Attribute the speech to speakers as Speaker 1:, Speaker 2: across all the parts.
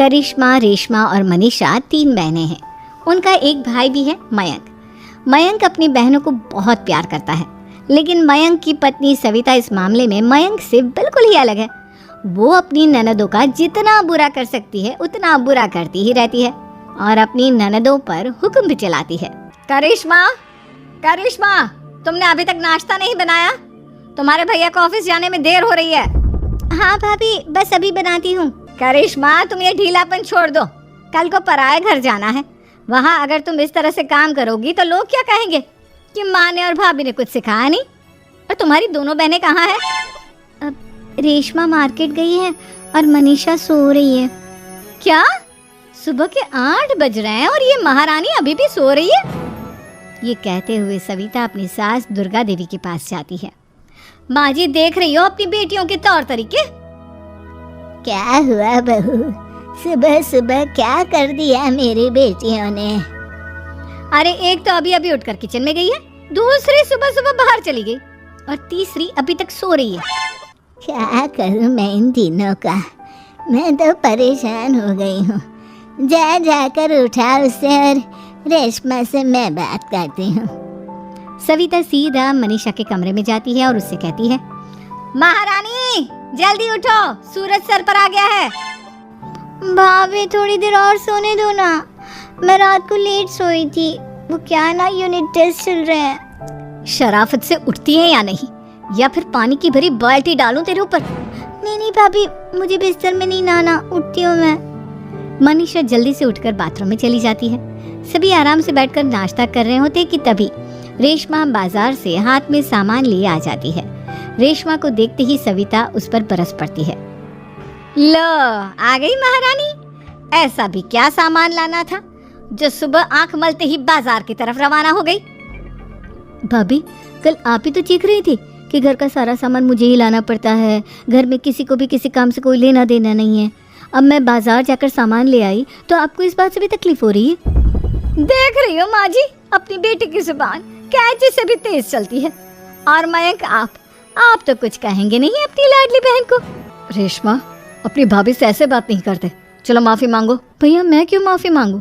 Speaker 1: करिश्मा, रेशमा और मनीषा 3 बहनें हैं। उनका एक भाई भी है, मयंक। मयंक अपनी बहनों को बहुत प्यार करता है, लेकिन मयंक की पत्नी सविता इस मामले में मयंक से बिल्कुल ही अलग है। वो अपनी ननदों का जितना बुरा कर सकती है उतना बुरा करती ही रहती है और अपनी ननदों पर हुक्म भी चलाती है। करिश्मा, करिश्मा, तुमने अभी तक नाश्ता नहीं बनाया? तुम्हारे भैया को ऑफिस जाने में देर हो रही है। हाँ भाभी, बस अभी बनाती हूँ। करिश्मा, तुम ये ढीलापन छोड़ दो। कल को पराये घर जाना है। वहाँ अगर तुम इस तरह से काम करोगी तो लोग क्या कहेंगे कि माँ ने और भाभी ने कुछ सिखाया नहीं। और तुम्हारी दोनों बहनें कहाँ हैं? अब रेशमा मार्केट गई है और मनीषा सो रही है। क्या? सुबह के 8 बज रहे हैं और ये महारानी अभी भी सो रही है? ये कहते हुए सविता अपनी सास दुर्गा देवी के पास जाती है। माँ जी, देख रही हो अपनी बेटियों के तौर तरीके?
Speaker 2: क्या हुआ बहू, सुबह सुबह क्या कर दिया मेरी बेटियों ने?
Speaker 1: अरे एक तो अभी अभी उठकर किचन में गई है, दूसरी सुबह सुबह बाहर चली गई और तीसरी अभी तक सो रही है।
Speaker 2: क्या करूं मैं इन तीनों का, मैं तो परेशान हो गई हूँ। जा जाकर उठा उसे और रेशमा से मैं बात करती हूँ।
Speaker 1: सविता सीधा मनीषा के कमरे में जाती है और उससे कहती है, महारानी जल्दी उठो, सूरज सर पर आ गया है।
Speaker 2: भाभी थोड़ी देर और सोने दो ना, मैं रात को लेट सोई थी। वो क्या ना यूनिट टेस्ट चल रहे हैं।
Speaker 1: शराफत से उठती है या नहीं, या फिर पानी की भरी बाल्टी डालूं तेरे ऊपर?
Speaker 2: नहीं भाभी, मुझे बिस्तर में नहीं नहाना, उठती हूँ मैं।
Speaker 1: मनीषा जल्दी से उठकर बाथरूम में चली जाती है। सभी आराम से बैठकर नाश्ता कर रहे होते कि तभी रेशमा बाजार से हाथ में सामान लिए आ जाती है। रेशमा को देखते ही सविता उस पर बरस पड़ती है। लो, आ गई महारानी। ऐसा भी क्या सामान लाना था जो सुबह आंख मलते ही बाजार की तरफ रवाना हो गई?
Speaker 2: भाभी, कल आप ही तो चीख रही थी कि घर का सारा सामान मुझे ही लाना पड़ता है, घर में किसी को भी किसी काम से कोई लेना देना नहीं है। अब मैं बाजार जाकर सामान ले आई तो आपको इस बात से भी तकलीफ हो रही है?
Speaker 1: देख रही हो माँ जी, अपनी बेटी की जुबान कैंची से भी तेज चलती है। और मयंक, आप तो कुछ कहेंगे नहीं अपनी लाडली बहन को? रेशमा, अपनी भाभी से ऐसे बात नहीं करते। चलो माफी मांगो।
Speaker 2: भैया, मैं क्यों माफी मांगू?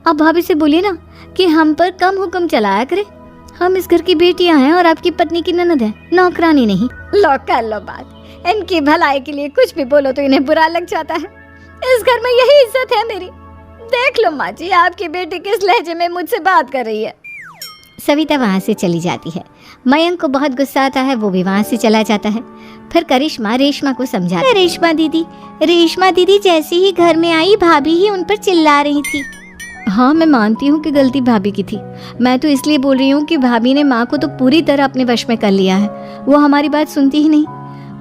Speaker 2: आप भाभी से बोलिए ना कि हम पर कम हुक्म चलाया करे। हम इस घर की बेटियां हैं और आपकी पत्नी की ननद है, नौकरानी नहीं।
Speaker 1: लो कर लो बात। इनकी भलाई के लिए कुछ भी बोलो तो इन्हें बुरा लग जाता है। इस घर में यही इज्जत है मेरी। देख लो माँ जी, आपकी बेटी किस लहजे में मुझसे बात कर रही है। सविता वहाँ से चली जाती है। मयंक को बहुत गुस्सा आता है, वो भी वहाँ से चला जाता है। फिर करिश्मा रेशमा को समझाती है।
Speaker 2: रेशमा दीदी जैसे ही घर में आई, भाभी ही उन पर चिल्ला रही थी।
Speaker 1: हाँ, मैं मानती हूँ कि गलती भाभी की थी। मैं तो इसलिए बोल रही हूँ कि भाभी ने माँ को तो पूरी तरह अपने वश में कर लिया है। वो हमारी बात सुनती ही नहीं।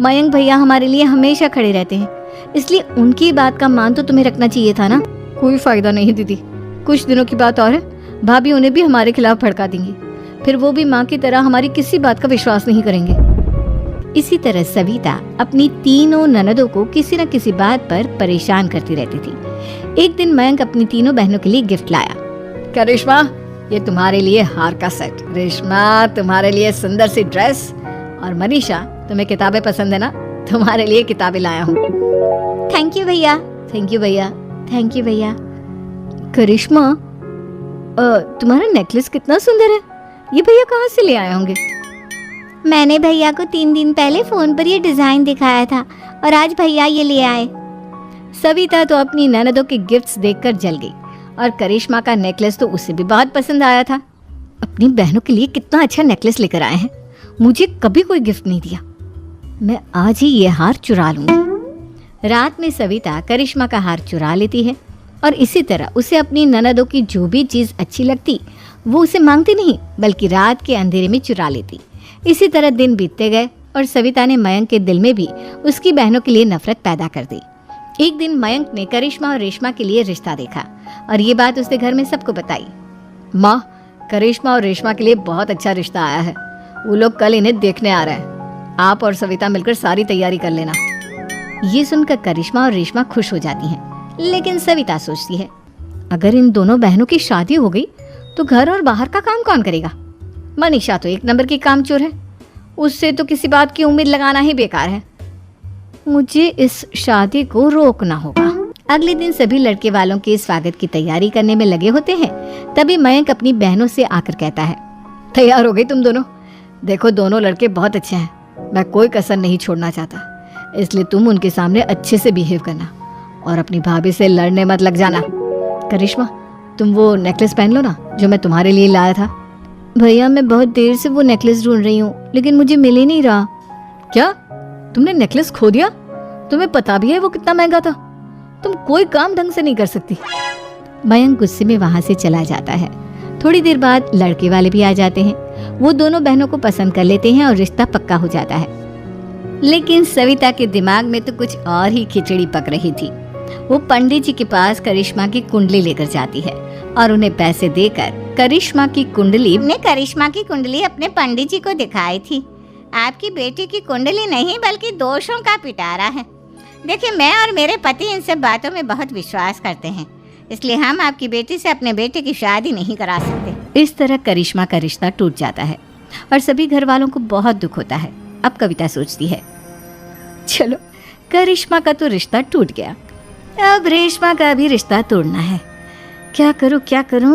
Speaker 1: मयंक भैया हमारे लिए हमेशा खड़े रहते हैं, इसलिए उनकी बात का मान तो तुम्हें रखना चाहिए था ना। कोई फायदा नहीं दीदी, कुछ दिनों की बात और है, भाभी उन्हें भी हमारे खिलाफ भड़का देंगी। फिर वो भी माँ की तरह हमारी किसी बात का विश्वास नहीं करेंगे। इसी तरह सविता अपनी तीनों ननदों को किसी न किसी बात पर परेशान करती रहती थी। एक दिन मयंक अपनी तीनों बहनों के लिए गिफ्ट लाया। करिश्मा, ये तुम्हारे लिए हार का सेट। रेशमा, तुम्हारे लिए सुंदर सी ड्रेस। और मनीषा, तुम्हें किताबें पसंद है ना, तुम्हारे लिए किताबें लाया हूँ।
Speaker 2: थैंक यू भैया।
Speaker 1: थैंक यू भैया। थैंक यू भैया। करिश्मा, तुम्हारा नेकलेस कितना सुंदर है। ये भैया कहाँ से ले आए होंगे?
Speaker 2: मैंने भैया को 3 दिन पहले फोन पर ये डिजाइन दिखाया था और आज भैया ये ले आए।
Speaker 1: सविता तो अपनी ननदों के गिफ्ट्स देखकर जल गई और करिश्मा का नेकलेस तो उसे भी बहुत पसंद आया था। अपनी बहनों के लिए कितना अच्छा नेकलेस लेकर आए हैं, मुझे कभी कोई गिफ्ट नहीं दिया। मैं आज ही ये हार चुरा लूंगी। रात में सविता करिश्मा का हार चुरा लेती है और इसी तरह उसे अपनी ननदों की जो भी चीज़ अच्छी लगती वो उसे मांगती नहीं, बल्कि रात के अंधेरे में चुरा लेती। इसी तरह दिन बीतते गए और सविता ने मयंक के दिल में भी उसकी बहनों के लिए नफरत पैदा कर दी। एक दिन मयंक ने करिश्मा और रेशमा के लिए रिश्ता देखा और ये बात उसने घर में सबको बताई। माँ, करिश्मा और रेशमा के लिए बहुत अच्छा रिश्ता आया है। वो लोग कल इन्हें देखने आ रहे हैं। आप और सविता मिलकर सारी तैयारी कर लेना। ये सुनकर करिश्मा और रेशमा खुश हो जाती हैं, लेकिन सविता सोचती है, अगर इन दोनों बहनों की शादी हो गई तो घर और बाहर का काम कौन करेगा? मनीषा तो 1 नंबर की कामचोर है, उससे तो किसी बात की उम्मीद लगाना ही बेकार है। मुझे इस शादी को रोकना होगा। अगले दिन सभी लड़के वालों के स्वागत की तैयारी करने में लगे होते हैं। तभी मयंक अपनी बहनों से आकर कहता है, तैयार हो गई तुम दोनों? देखो दोनों लड़के बहुत अच्छे हैं, मैं कोई कसर नहीं छोड़ना चाहता, इसलिए तुम उनके सामने अच्छे से बिहेव करना और अपनी भाभी से लड़ने मत लग जाना। करिश्मा, तुम वो नेकलेस पहन लो ना जो मैं तुम्हारे लिए लाया था।
Speaker 2: भैया मैं बहुत देर से वो नेकलेस ढूंढ रही हूँ, लेकिन मुझे मिल ही नहीं रहा।
Speaker 1: क्या तुमने नेकलेस खो दिया? तुम्हें पता भी है वो कितना महंगा था? तुम कोई काम ढंग से नहीं कर सकती। मयंक गुस्से में वहां से चला जाता है। थोड़ी देर बाद लड़के वाले भी आ जाते हैं। वो दोनों बहनों को पसंद कर लेते हैं और रिश्ता पक्का हो जाता है। लेकिन सविता के दिमाग में तो कुछ और ही खिचड़ी पक रही थी। वो पंडित जी के पास करिश्मा की कुंडली लेकर जाती है और उन्हें पैसे देकर करिश्मा की कुंडली अपने पंडित जी को दिखाई थी। आपकी बेटी की कुंडली नहीं बल्कि दोषों का पिटारा है। देखिए, मैं और मेरे पति इन सब बातों में बहुत विश्वास करते हैं, इसलिए हम आपकी बेटी से अपने बेटे की शादी नहीं करा सकते। इस तरह करिश्मा का रिश्ता टूट जाता है और सभी घर वालों को बहुत दुख होता है। अब कविता सोचती है, चलो करिश्मा का तो रिश्ता टूट गया, अब रेशमा का भी रिश्ता तोड़ना है। क्या करूं?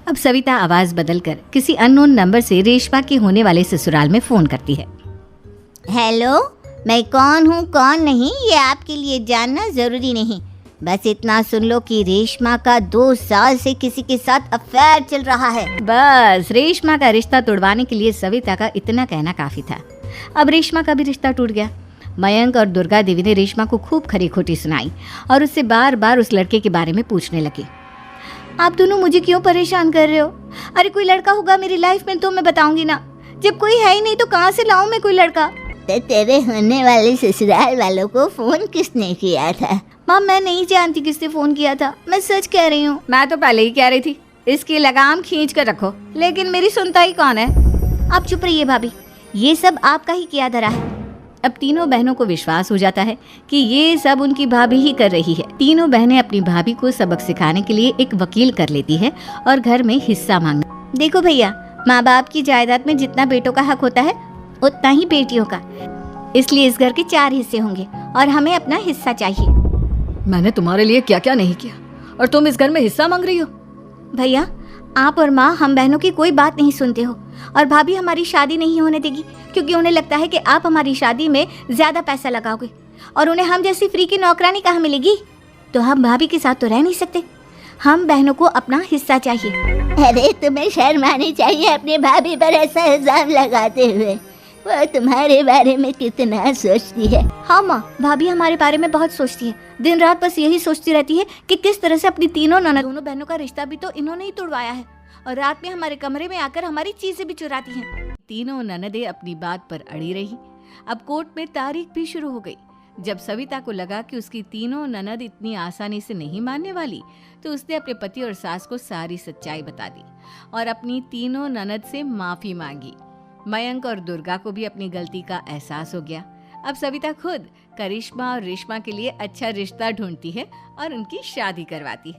Speaker 1: अब सविता आवाज बदलकर किसी अननोन नंबर से रेशमा के होने वाले ससुराल में फोन करती है। हेलो, मैं कौन हूँ कौन नहीं ये आपके लिए जानना जरूरी नहीं, बस इतना सुन लो कि रेशमा का 2 साल से किसी के साथ अफेयर चल रहा है। बस रेशमा का रिश्ता तोड़वाने के लिए सविता का इतना कहना काफी था। अब रेशमा का भी रिश्ता टूट गया। मयंक और दुर्गा देवी ने रेशमा को खूब खरी खोटी सुनाई और उससे बार बार उस लड़के के बारे में पूछने लगे। आप दोनों मुझे क्यों परेशान कर रहे हो? अरे कोई लड़का होगा मेरी लाइफ में तो मैं बताऊंगी ना, जब कोई है ही नहीं तो कहाँ से लाऊं मैं कोई लड़का? तो तेरे होने वाले ससुराल वालों को फोन किसने किया था? माँ, मैं नहीं जानती किसने फोन किया था, मैं सच कह रही हूँ। मैं तो पहले ही कह रही थी इसकी लगाम खींच कर रखो, लेकिन मेरी सुनता ही कौन है? आप चुप रहिए भाभी, ये सब आपका ही किया धरा है। अब तीनों बहनों को विश्वास हो जाता है कि ये सब उनकी भाभी ही कर रही है। तीनों बहनें अपनी भाभी को सबक सिखाने के लिए एक वकील कर लेती है और घर में हिस्सा मांगना। देखो भैया, माँ बाप की जायदाद में जितना बेटों का हक होता है उतना ही बेटियों का, इसलिए इस घर के 4 हिस्से होंगे और हमें अपना हिस्सा चाहिए। मैंने तुम्हारे लिए क्या क्या नहीं किया और तुम इस घर में हिस्सा मांग रही हो? भैया, आप और माँ हम बहनों की कोई बात नहीं सुनते हो और भाभी हमारी शादी नहीं होने देगी, क्योंकि उन्हें लगता है कि आप हमारी शादी में ज्यादा पैसा लगाओगे और उन्हें हम जैसी फ्री की नौकरानी कहाँ मिलेगी। तो हम भाभी के साथ तो रह नहीं सकते, हम बहनों को अपना हिस्सा चाहिए। अरे तुम्हें शर्म आनी चाहिए अपनी भाभी पर ऐसा इल्जाम लगाते हुए, वो तुम्हारे बारे में कितना सोचती है। हाँ माँ, भाभी हमारे बारे में बहुत सोचती है, दिन रात बस यही सोचती रहती है कि किस तरह से अपनी दोनों बहनों का रिश्ता भी तो इन्होंने ही तोड़वाया है और रात में हमारे कमरे में आकर हमारी चीजें भी चुराती हैं। तीनों ननदें अपनी बात पर अड़ी रही। अब कोर्ट में तारीख भी शुरू हो गई। जब सविता को लगा कि उसकी तीनों ननद इतनी आसानी से नहीं मानने वाली, तो उसने अपने पति और सास को सारी सच्चाई बता दी और अपनी तीनों ननद से माफी मांगी। मयंक और दुर्गा को भी अपनी गलती का एहसास हो गया। अब सविता खुद करिश्मा और रेशमा के लिए अच्छा रिश्ता ढूंढती है और उनकी शादी करवाती है।